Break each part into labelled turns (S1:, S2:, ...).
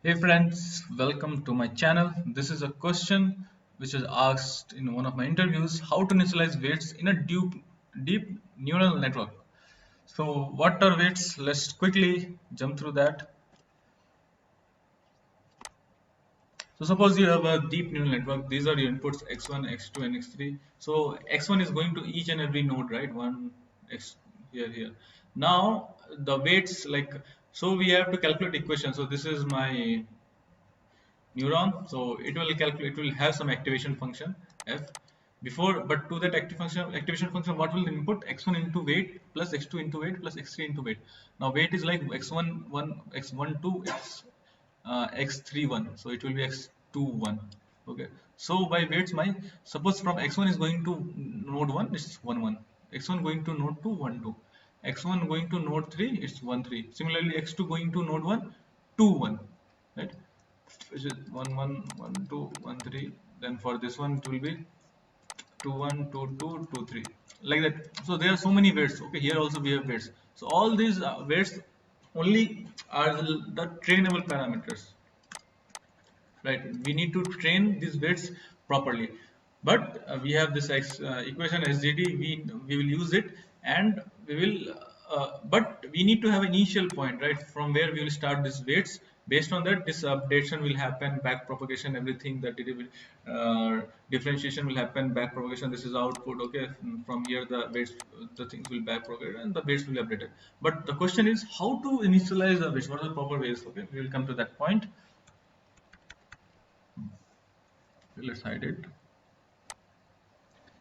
S1: Hey friends, welcome to my channel. This is a question which was asked in one of my interviews: how to initialize weights in a deep neural network. So, what are weights? Let's quickly jump through that. So, suppose you have a deep neural network. These are your inputs x1, x2, and x3. So, x1 is going to each and every node, right? One x here. Now, the weights so we have to calculate equation. So, this is my neuron, so it will have some activation function f before, but to that activation function, what will input x1 into weight plus x2 into weight plus x3 into weight. Now weight is like x1 1 x1 2 x3 1, so it will be x2 1. Okay, so by weights, my suppose from x1 is going to node 1, it's 1 1, x1 going to node 2 1 2, x1 going to node 3, it's 1 3. Similarly, x2 going to node 1 2 1, right? Which is 1 1 1 2 1 3. Then for this one it will be 2 1 2 2 2 3, like that. So there are so many weights. Okay, here also we have weights. So all these weights only are the trainable parameters, right? We need to train these weights properly, but we have this equation SGD. We will use it, and we will but we need to have an initial point, right, from where we will start these weights. Based on that, this updation will happen, back propagation, everything that it will differentiation will happen, back propagation. This is output. Okay, from here the weights, the things will back propagate and the weights will be updated. But the question is how to initialize the weights. What are the proper ways? Okay, we will come to that point. Let's hide it.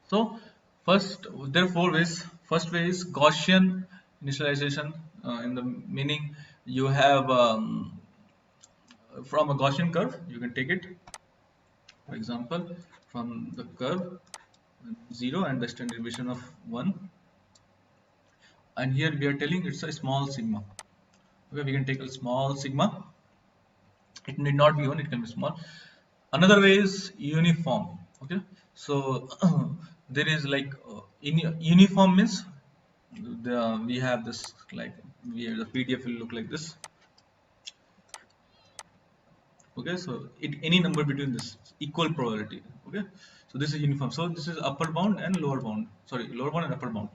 S1: So first, there are four ways. First way is Gaussian initialization. In the meaning, you have from a Gaussian curve, you can take it. For example, from the curve 0 and the standard deviation of 1, and here we are telling it's a small sigma. Okay, we can take a small sigma. It need not be 1; it can be small. Another way is uniform. Okay, so there is in uniform means we have this, like, the PDF will look like this. Okay, so any number between this equal probability. Okay, so this is uniform. So this is upper bound and lower bound. Sorry, lower bound and upper bound.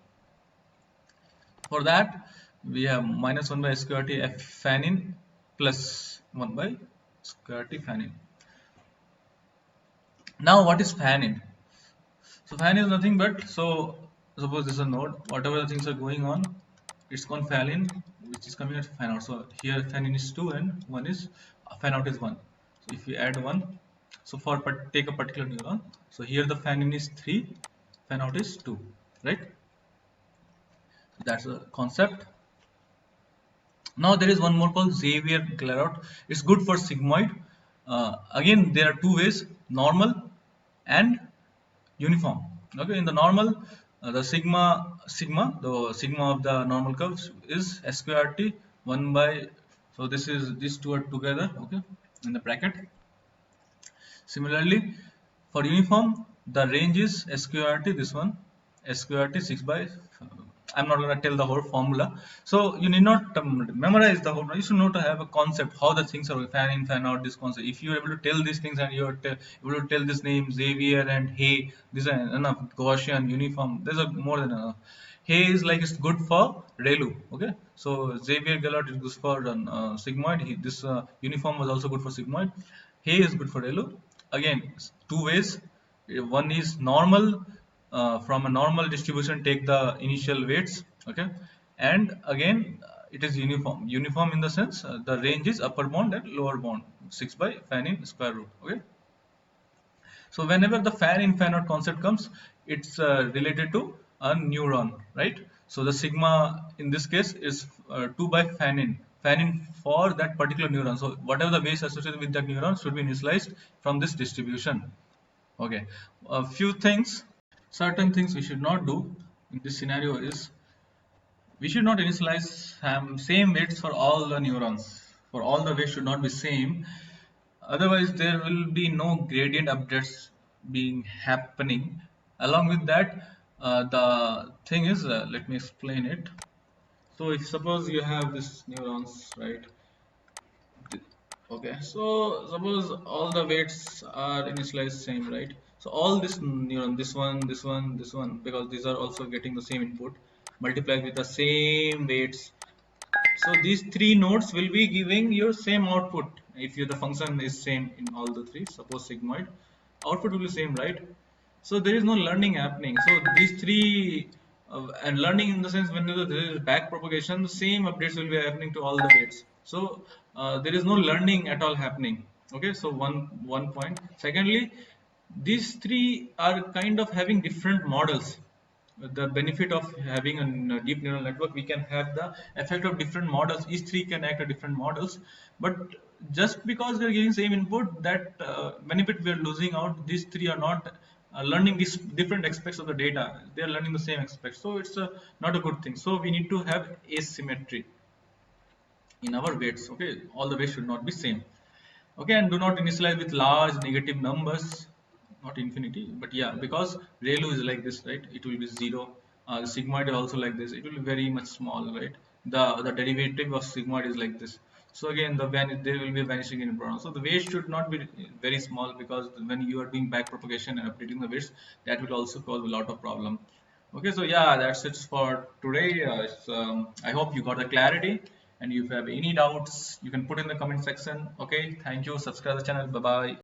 S1: For that, we have minus 1 by square t f fan in plus 1 by square t fan in. Now, what is fan in? So fan is nothing but, so suppose this is a node, whatever the things are going on, it's called fan in, which is coming as fan out. So here fan in is 2 and 1 is fan out is 1. So if we add 1, so for take a particular neuron, so here the fan in is 3, fan out is 2, right? So that's the concept. Now there is one more called Xavier Clairaut. It's good for sigmoid. Again, there are two ways: normal and uniform. Okay, in the normal, the the sigma of the normal curves is s square t 1 by, so this is, these two are together, okay, in the bracket. Similarly, for uniform, the range is s square t, this one s square t 6 by, I'm not going to tell the whole formula. So you need not memorize the whole. You should know to have a concept how the things are fan in, fan out. This concept. If you are able to tell these things and you are able to tell this name Xavier and Hey, these are enough. Gaussian, uniform. There's a more than enough. Hey is like, it's good for ReLU. Okay, so Xavier Gallot is good for sigmoid. This uniform was also good for sigmoid. Hey is good for ReLU. Again, two ways. One is normal. From a normal distribution, take the initial weights. Okay, and again, it is uniform in the sense, the range is upper bound and lower bound, 6 by fan in square root. Okay, so whenever the fan in, fan out concept comes, it's related to a neuron, right? So the sigma in this case is 2 by fan in for that particular neuron. So whatever the weights associated with that neuron should be initialized from this distribution. Okay, a few things, certain things we should not do in this scenario is, we should not initialize same weights for all the neurons. For all the weights should not be same. Otherwise, there will be no gradient updates being happening. Along with that, the thing is, let me explain it. So if suppose you have this neurons, right? Okay, so suppose all the weights are initialized same, right? So all this neuron, this one, because these are also getting the same input, multiplied with the same weights. So these three nodes will be giving your same output. If the function is same in all the three, suppose sigmoid, output will be same, right? So there is no learning happening. So these three, and learning in the sense when there is back propagation, the same updates will be happening to all the weights. So there is no learning at all happening. Okay, so one point. Secondly, these three are kind of having different models. The benefit of having a deep neural network, we can have the effect of different models. Each three can act at different models, but just because we are giving same input, that benefit we are losing out. These three are not learning these different aspects of the data. They are learning the same aspects, so it's not a good thing. So we need to have asymmetry in our weights. Okay, all the weights should not be same. Okay, and do not initialize with large negative numbers, not infinity, but yeah, because ReLU is like this, right? It will be zero. Sigmoid is also like this. It will be very much small, right? The derivative of sigmoid is like this. So again, there will be a vanishing in pronoun. So the weight should not be very small, because when you are doing back propagation and updating the weights, that will also cause a lot of problem. Okay, so yeah, that's it for today. I hope you got the clarity. And if you have any doubts, you can put in the comment section. Okay, thank you. Subscribe the channel. Bye bye.